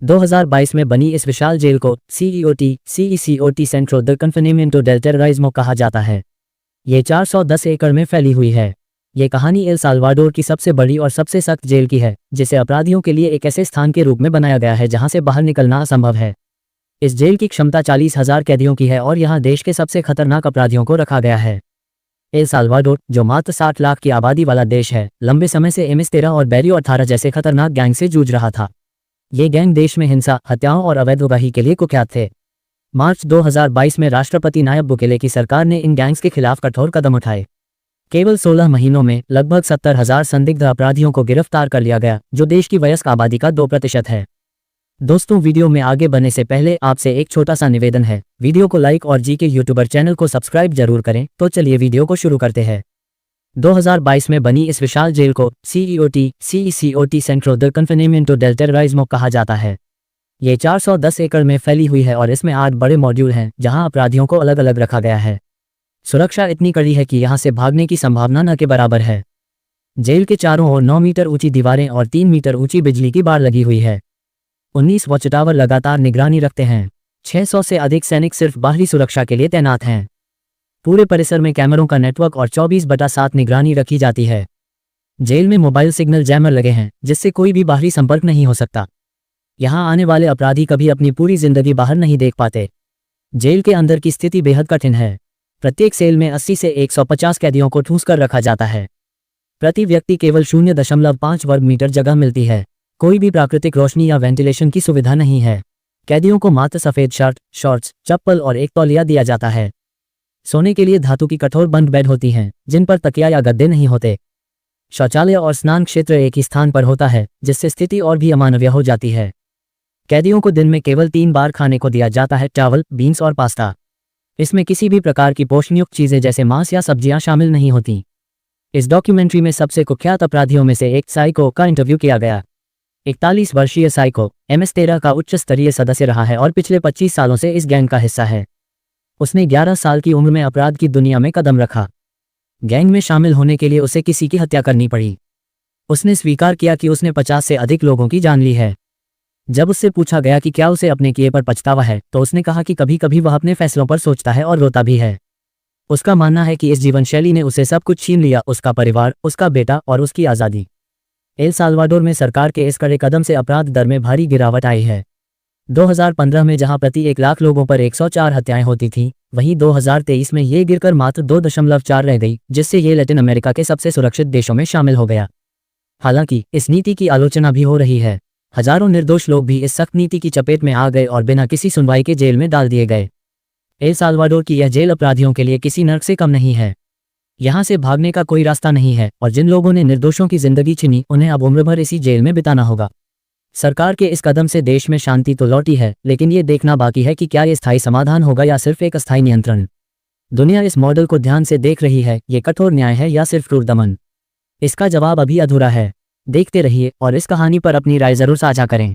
2022 में बनी इस विशाल जेल को CECOT सेंट्रो द कन्फिनेमिento del टेररिज्मो कहा जाता है। ये 410 एकड़ में फैली हुई है। ये कहानी एल साल्वाडोर की सबसे बड़ी और सबसे सख्त जेल की है, जिसे अपराधियों के लिए एक ऐसे स्थान के रूप में बनाया गया है जहां से बाहर निकलना असंभव है। इस जेल की क्षमता 40,000 कैदियों की है और यहाँ देश के सबसे खतरनाक अपराधियों को रखा गया है। एल साल्वाडोर, जो मात्र 60 लाख की आबादी वाला देश है, लंबे समय से MS-13 और बैरियो 18 जैसे खतरनाक गैंग से जूझ रहा था। ये गैंग देश में हिंसा, हत्याओं और अवैध उगाही के लिए कुख्यात थे। मार्च 2022 में राष्ट्रपति नायब बुकेले की सरकार ने इन गैंग्स के खिलाफ कठोर कदम उठाए। केवल 16 महीनों में लगभग 70,000 संदिग्ध अपराधियों को गिरफ्तार कर लिया गया, जो देश की वयस्क आबादी का 2% है। दोस्तों, वीडियो में आगे बढ़ने से पहले आपसे एक छोटा सा निवेदन है, वीडियो को लाइक और जी के यूट्यूबर चैनल को सब्सक्राइब जरूर करें। तो चलिए वीडियो को शुरू करते हैं। 2022 में बनी इस विशाल जेल को CECOT सेंट्रो द कन्फिनेमिento del टेररिज्मो कहा जाता है। ये 410 एकड़ में फैली हुई है और इसमें 8 बड़े मॉड्यूल हैं जहां अपराधियों को अलग अलग रखा गया है। सुरक्षा इतनी कड़ी है कि यहां से भागने की संभावना न के बराबर है। जेल के चारों ओर 9 मीटर ऊंची दीवारें और 3 मीटर ऊंची बिजली की बाड़ लगी हुई है। 19 वॉच टावर लगातार निगरानी रखते हैं। 600 से अधिक सैनिक सिर्फ बाहरी सुरक्षा के लिए तैनात हैं। पूरे परिसर में कैमरों का नेटवर्क और 24/7 निगरानी रखी जाती है। जेल में मोबाइल सिग्नल जैमर लगे हैं, जिससे कोई भी बाहरी संपर्क नहीं हो सकता। यहाँ आने वाले अपराधी कभी अपनी पूरी जिंदगी बाहर नहीं देख पाते। जेल के अंदर की स्थिति बेहद कठिन है। प्रत्येक सेल में 80 से 150 कैदियों को ठूंस कर रखा जाता है। प्रति व्यक्ति केवल 0.5 वर्ग मीटर जगह मिलती है। कोई भी प्राकृतिक रोशनी या वेंटिलेशन की सुविधा नहीं है। कैदियों को मात्र सफेद शर्ट, शॉर्ट्स, चप्पल और एक तौलिया दिया जाता है। सोने के लिए धातु की कठोर बंद बेड होती हैं, जिन पर तकिया या गद्दे नहीं होते। शौचालय और स्नान क्षेत्र एक ही स्थान पर होता है, जिससे स्थिति और भी अमानवीय हो जाती है। कैदियों को दिन में केवल 3 बार खाने को दिया जाता है, चावल, बीन्स और पास्ता। इसमें किसी भी प्रकार की पोषणयुक्त चीजें जैसे मांस या सब्जियां शामिल नहीं होती। इस डॉक्यूमेंट्री में सबसे कुख्यात अपराधियों में से एक साइको का इंटरव्यू किया गया। 41 वर्षीय साइको MS-13 का उच्च स्तरीय सदस्य रहा है और पिछले 25 सालों से इस गैंग का हिस्सा है। उसने 11 साल की उम्र में अपराध की दुनिया में कदम रखा। गैंग में शामिल होने के लिए उसे किसी की हत्या करनी पड़ी। उसने स्वीकार किया कि उसने 50 से अधिक लोगों की जान ली है। जब उससे पूछा गया कि क्या उसे अपने किए पर पछतावा है, तो उसने कहा कि कभी कभी वह अपने फैसलों पर सोचता है और रोता भी है। उसका मानना है कि इस जीवन शैली ने उसे सब कुछ छीन लिया, उसका परिवार, उसका बेटा और उसकी आज़ादी। एल साल्वाडोर में सरकार के इस कड़े कदम से अपराध दर में भारी गिरावट आई है। 2015 में जहां प्रति 1 लाख लोगों पर 104 हत्याएं होती थीं, वहीं 2023 में ये गिरकर मात्र 2.4 रह गई, जिससे ये लैटिन अमेरिका के सबसे सुरक्षित देशों में शामिल हो गया। हालांकि इस नीति की आलोचना भी हो रही है। हजारों निर्दोष लोग भी इस सख्त नीति की चपेट में आ गए और बिना किसी सुनवाई के जेल में डाल दिए गए। एल साल्वाडोर की यह जेल अपराधियों के लिए किसी नर्क से कम नहीं है। यहाँ से भागने का कोई रास्ता नहीं है और जिन लोगों ने निर्दोषों की जिंदगी छीनी, उन्हें अब उम्र भर इसी जेल में बिताना होगा। सरकार के इस कदम से देश में शांति तो लौटी है, लेकिन ये देखना बाकी है कि क्या ये स्थायी समाधान होगा या सिर्फ एक अस्थायी नियंत्रण। दुनिया इस मॉडल को ध्यान से देख रही है। ये कठोर न्याय है या सिर्फ क्रूर दमन? इसका जवाब अभी अधूरा है। देखते रहिए और इस कहानी पर अपनी राय जरूर साझा करें।